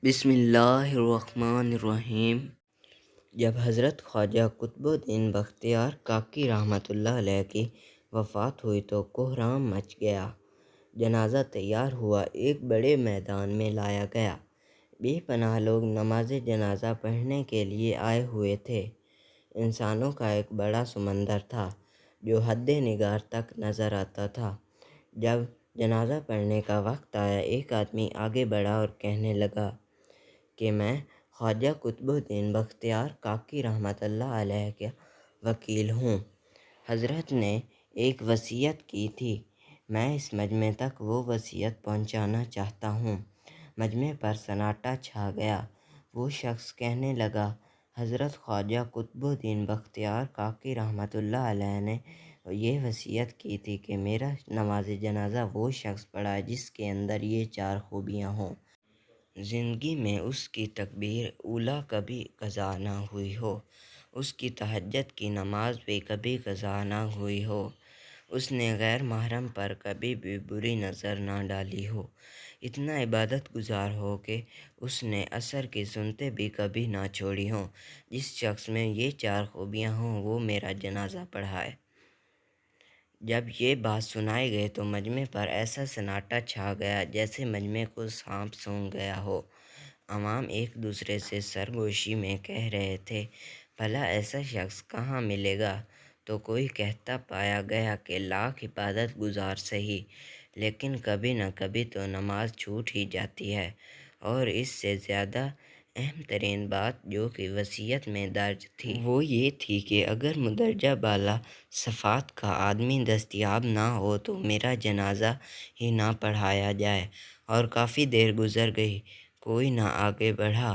بسم اللہ الرحمن الرحیم۔ جب حضرت خواجہ قطب الدین بختیار کاکی رحمۃ اللہ علیہ کی وفات ہوئی تو کوہرام مچ گیا۔ جنازہ تیار ہوا، ایک بڑے میدان میں لایا گیا۔ بے پناہ لوگ نماز جنازہ پڑھنے کے لیے آئے ہوئے تھے۔ انسانوں کا ایک بڑا سمندر تھا جو حد نگار تک نظر آتا تھا۔ جب جنازہ پڑھنے کا وقت آیا، ایک آدمی آگے بڑھا اور کہنے لگا کہ میں خواجہ قطب الدین بختیار کاکی رحمۃ اللہ علیہ کا وکیل ہوں۔ حضرت نے ایک وصیت کی تھی، میں اس مجمع تک وہ وصیت پہنچانا چاہتا ہوں۔ مجمع پر سناٹا چھا گیا۔ وہ شخص کہنے لگا، حضرت خواجہ قطب الدین بختیار کاکی رحمۃ اللہ علیہ نے یہ وصیت کی تھی کہ میرا نماز جنازہ وہ شخص پڑھائے جس کے اندر یہ 4 خوبیاں ہوں۔ زندگی میں اس کی تکبیر اولیٰ کبھی قضا نہ ہوئی ہو، اس کی تہجد کی نماز بھی کبھی قضا نہ ہوئی ہو، اس نے غیر محرم پر کبھی بھی بری نظر نہ ڈالی ہو، اتنا عبادت گزار ہو کہ اس نے عصر کی سنتیں بھی کبھی نہ چھوڑی ہوں۔ جس شخص میں یہ 4 خوبیاں ہوں وہ میرا جنازہ پڑھائے۔ جب یہ بات سنائی گئی تو مجمع پر ایسا سناٹا چھا گیا جیسے مجمع کو سانپ سونگھ گیا ہو۔ عوام ایک دوسرے سے سرگوشی میں کہہ رہے تھے، بھلا ایسا شخص کہاں ملے گا؟ تو کوئی کہتا پایا گیا کہ لاکھ عبادت گزار سہی، لیکن کبھی نہ کبھی تو نماز چھوٹ ہی جاتی ہے۔ اور اس سے زیادہ اہم ترین بات جو کہ وصیت میں درج تھی وہ یہ تھی کہ اگر مندرجہ بالا صفات کا آدمی دستیاب نہ ہو تو میرا جنازہ ہی نہ پڑھایا جائے۔ اور کافی دیر گزر گئی، کوئی نہ آگے بڑھا،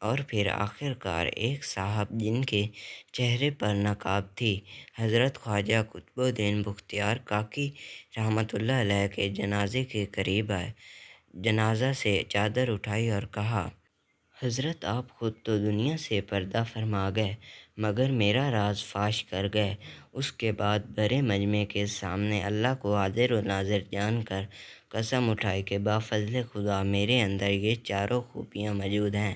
اور پھر آخر کار ایک صاحب جن کے چہرے پر نقاب تھی، حضرت خواجہ قطب الدین بختیار کاکی رحمۃ اللہ علیہ کے جنازے کے قریب آئے، جنازہ سے چادر اٹھائی اور کہا، حضرت آپ خود تو دنیا سے پردہ فرما گئے مگر میرا راز فاش کر گئے۔ اس کے بعد بڑے مجمع کے سامنے اللہ کو حاضر و ناظر جان کر قسم اٹھائی کہ بافضل خدا میرے اندر یہ 4 خوبیاں موجود ہیں۔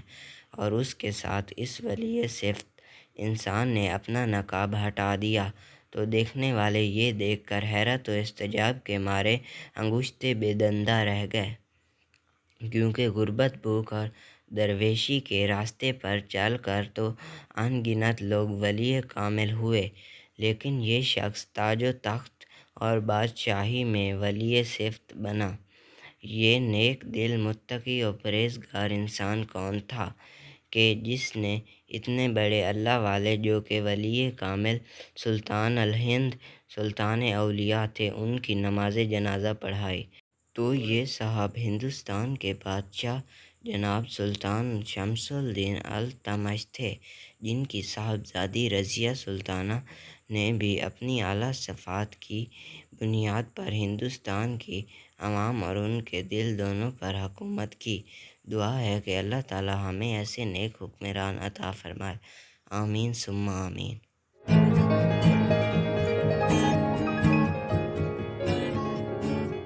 اور اس کے ساتھ اس ولی صفت انسان نے اپنا نقاب ہٹا دیا تو دیکھنے والے یہ دیکھ کر حیرت و استعجاب کے مارے انگشتے بے دندہ رہ گئے، کیونکہ غربت، بھوک اور درویشی کے راستے پر چل کر تو ان گنت لوگ ولی کامل ہوئے، لیکن یہ شخص تاج و تخت اور بادشاہی میں ولی صفت بنا۔ یہ نیک دل، متقی اور پرہیزگار انسان کون تھا کہ جس نے اتنے بڑے اللہ والے جو کہ ولی کامل سلطان الہند، سلطان اولیاء تھے، ان کی نماز جنازہ پڑھائی؟ تو یہ صاحب ہندوستان کے بادشاہ جناب سلطان شمس الدین التمش تھے، جن کی صاحبزادی رضیہ سلطانہ نے بھی اپنی اعلیٰ صفات کی بنیاد پر ہندوستان کی عوام اور ان کے دل دونوں پر حکومت کی۔ دعا ہے کہ اللہ تعالی ہمیں ایسے نیک حکمران عطا فرمائے، آمین ثم آمین۔